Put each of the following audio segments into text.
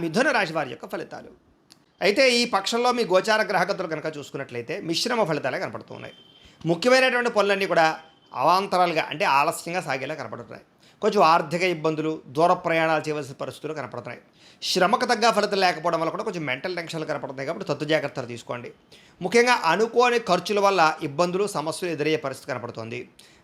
మిథున రాశి వారి యొక్క ఫలితాలు. అయితే ఈ పక్షంలో మీ గోచార గ్రహగతులు కనుక చూసుకున్నట్లయితే మిశ్రమ ఫలితాలే కనపడుతున్నాయి. ముఖ్యమైనటువంటి పనులన్నీ కూడా అవాంతరాలుగా అంటే ఆలస్యంగా సాగేలా కనపడుతున్నాయి. కొంచెం ఆర్థిక ఇబ్బందులు, దూర ప్రయాణాలు చేయవలసిన పరిస్థితులు కనపడుతున్నాయి. శ్రమకు తగ్గ ఫలితం లేకపోవడం వల్ల కూడా కొంచెం మెంటల్ టెన్షన్లు కనపడుతున్నాయి. కాబట్టి తత్తు జాగ్రత్తలు తీసుకోండి. ముఖ్యంగా అనుకోని ఖర్చుల వల్ల ఇబ్బందులు, సమస్యలు ఎదురయ్యే పరిస్థితి కనపడుతోంది.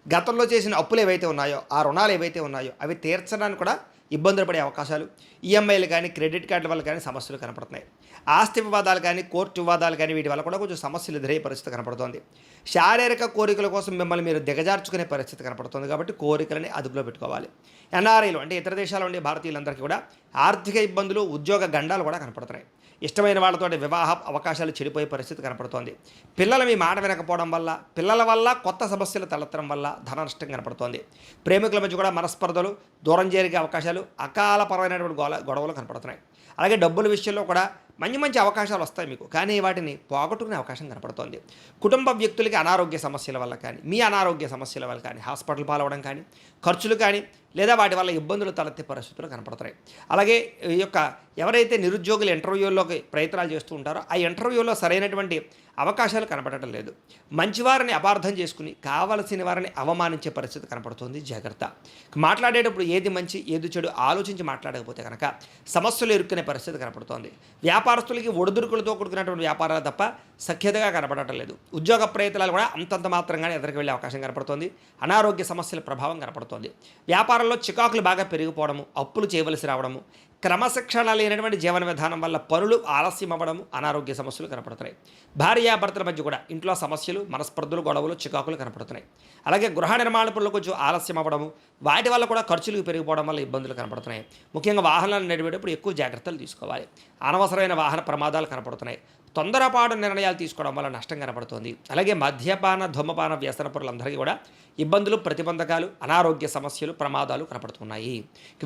గతంలో చేసిన అప్పులు ఏవైతే ఉన్నాయో, ఆ రుణాలు ఏవైతే ఉన్నాయో అవి తీర్చడానికి కూడా ఇబ్బందులు పడే అవకాశాలు, ఈఎంఐలు కానీ క్రెడిట్ కార్డుల వల్ల కానీ సమస్యలు కనపడుతున్నాయి. ఆస్తి వివాదాలు కానీ కోర్టు వివాదాలు కానీ వీటి వల్ల కూడా కొంచెం సమస్యలు ఎదురయ్యే పరిస్థితి కనపడుతోంది. శారీరక కోరికల కోసం మిమ్మల్ని మీరు దిగజార్చుకునే పరిస్థితి కనపడుతుంది. కాబట్టి కోరికలని అదుపులో పెట్టుకోవాలి. ఎన్ఆర్ఐలు అంటే ఇతర దేశాల్లో ఉండే భారతీయులందరికీ కూడా ఆర్థిక ఇబ్బందులు, ఉద్యోగ గండాలు కూడా కనపడుతున్నాయి. ఇష్టమైన వాళ్ళతో వివాహ అవకాశాలు చెడిపోయే పరిస్థితి కనపడుతోంది. పిల్లలు మీ మాట వినకపోవడం వల్ల, పిల్లల వల్ల కొత్త సమస్యలు తలెత్తడం వల్ల ధన నష్టం కనపడుతోంది. ప్రేమికుల మధ్య కూడా మనస్పర్ధలు, దూరం జరిగే అవకాశాలు, అకాలపరమైనటువంటి గొడవలు కనపడుతున్నాయి. అలాగే డబ్బుల విషయంలో కూడా మంచి మంచి అవకాశాలు వస్తాయి మీకు, కానీ వాటిని పోగొట్టుకునే అవకాశం కనపడుతోంది. కుటుంబ వ్యక్తులకి అనారోగ్య సమస్యల వల్ల కానీ, మీ అనారోగ్య సమస్యల వల్ల కానీ హాస్పిటల్ పాలవడం కానీ, ఖర్చులు కానీ లేదా వాటి వల్ల ఇబ్బందులు తలెత్తే పరిస్థితులు కనపడుతున్నాయి. అలాగే ఈ యొక్క ఎవరైతే నిరుద్యోగులు ఇంటర్వ్యూల్లోకి ప్రయత్నాలు చేస్తూ ఉంటారో ఆ ఇంటర్వ్యూలో సరైనటువంటి అవకాశాలు కనపడటం లేదు. మంచివారిని అపార్థం చేసుకుని కావలసిన వారిని అవమానించే పరిస్థితి కనపడుతుంది. జాగ్రత్త. మాట్లాడేటప్పుడు ఏది మంచి ఏది చెడు ఆలోచించి మాట్లాడకపోతే కనుక సమస్యలు ఎరుక్కునే పరిస్థితి కనపడుతోంది. వ్యాపారస్తులకి ఒడిదుడుకులతో కూడుకున్నటువంటి వ్యాపారాలు తప్ప సఖ్యతగా కనపడటం లేదు. ఉద్యోగ ప్రయత్నాలు కూడా అంతంత మాత్రంగానే ఎదురుకు వెళ్ళే అవకాశం కనపడుతోంది. అనారోగ్య సమస్యల ప్రభావం కనపడుతోంది. వ్యాపారంలో చికాకులు బాగా పెరిగిపోవడము, అప్పులు చేయవలసి రావడము, క్రమశిక్షణ లేనటువంటి జీవన విధానం వల్ల పనులు ఆలస్యం అవ్వడము, అనారోగ్య సమస్యలు కనపడుతున్నాయి. భార్యాభర్తల మధ్య కూడా ఇంట్లో సమస్యలు, మనస్పర్ధలు, గొడవలు, చికాకులు కనపడుతున్నాయి. అలాగే గృహ నిర్మాణ పనులు కొంచెం ఆలస్యం అవ్వడము, వాటి వల్ల కూడా ఖర్చులు పెరిగిపోవడం వల్ల ఇబ్బందులు కనపడుతున్నాయి. ముఖ్యంగా వాహనాలు నడిపేటప్పుడు ఎక్కువ జాగ్రత్తలు తీసుకోవాలి. అనవసరమైన వాహన ప్రమాదాలు కనపడుతున్నాయి. తొందరపాటు నిర్ణయాలు తీసుకోవడం వల్ల నష్టం కనపడుతుంది. అలాగే మద్యపాన, ధూమపాన వ్యసన పరులందరికీ కూడా ఇబ్బందులు, ప్రతిబంధకాలు, అనారోగ్య సమస్యలు, ప్రమాదాలు కనపడుతున్నాయి.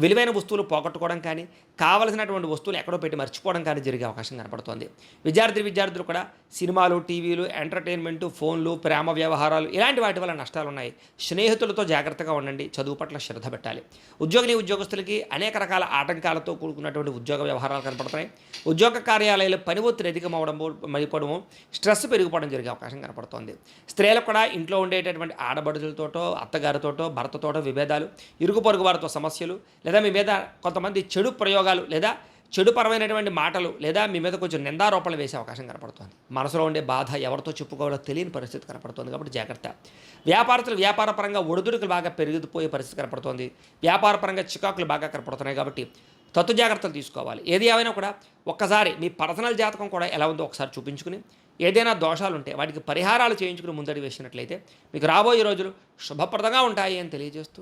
విలువైన వస్తువులు పోగొట్టుకోవడం కానీ, కావలసినటువంటి వస్తువులు ఎక్కడో పెట్టి మర్చిపోవడం కానీ జరిగే అవకాశం కనపడుతుంది. విద్యార్థులు కూడా సినిమాలు, టీవీలు, ఎంటర్టైన్మెంటు, ఫోన్లు, ప్రేమ వ్యవహారాలు ఇలాంటి వాటి వల్ల నష్టాలు ఉన్నాయి. స్నేహితులతో జాగ్రత్తగా ఉండండి. చదువు పట్ల శ్రద్ధ పెట్టాలి. ఉద్యోగస్తులకి అనేక రకాల ఆటంకాలతో కూడుకున్నటువంటి ఉద్యోగ వ్యవహారాలు కనపడుతున్నాయి. ఉద్యోగ కార్యాలయాలు పని ఒత్తిడి అధికమవడం, మరిపోవడము, స్ట్రెస్ పెరిగిపోవడం జరిగే అవకాశం కనపడుతోంది. స్త్రీలకు కూడా ఇంట్లో ఉండేటటువంటి ఆడబడులతోటో, అత్తగారితోటో, భర్తతోటో విభేదాలు, ఇరుగు పొరుగు వారితో సమస్యలు, లేదా మీ మీద కొంతమంది చెడు ప్రయోగాలు లేదా చెడుపరమైనటువంటి మాటలు లేదా మీ మీద కొంచెం నిందారోపణలు వేసే అవకాశం కనపడుతుంది. మనసులో ఉండే బాధ ఎవరితో చెప్పుకోవాలో తెలియని పరిస్థితి కనపడుతుంది. కాబట్టి జాగ్రత్త. వ్యాపారస్తులు వ్యాపారపరంగా ఒడిదుడుకులు బాగా పెరిగిపోయే పరిస్థితి కనపడుతుంది. వ్యాపారపరంగా చికాకులు బాగా కనపడుతున్నాయి. కాబట్టి తత్తు జాగ్రత్తలు తీసుకోవాలి. ఏది ఏమైనా కూడా ఒక్కసారి మీ పర్సనల్ జాతకం కూడా ఎలా ఉందో ఒకసారి చూపించుకుని, ఏదైనా దోషాలు ఉంటే వాటికి పరిహారాలు చేయించుకుని ముందడి వేసినట్లయితే మీకు రాబోయే రోజులు శుభప్రదంగా ఉంటాయి అని తెలియజేస్తూ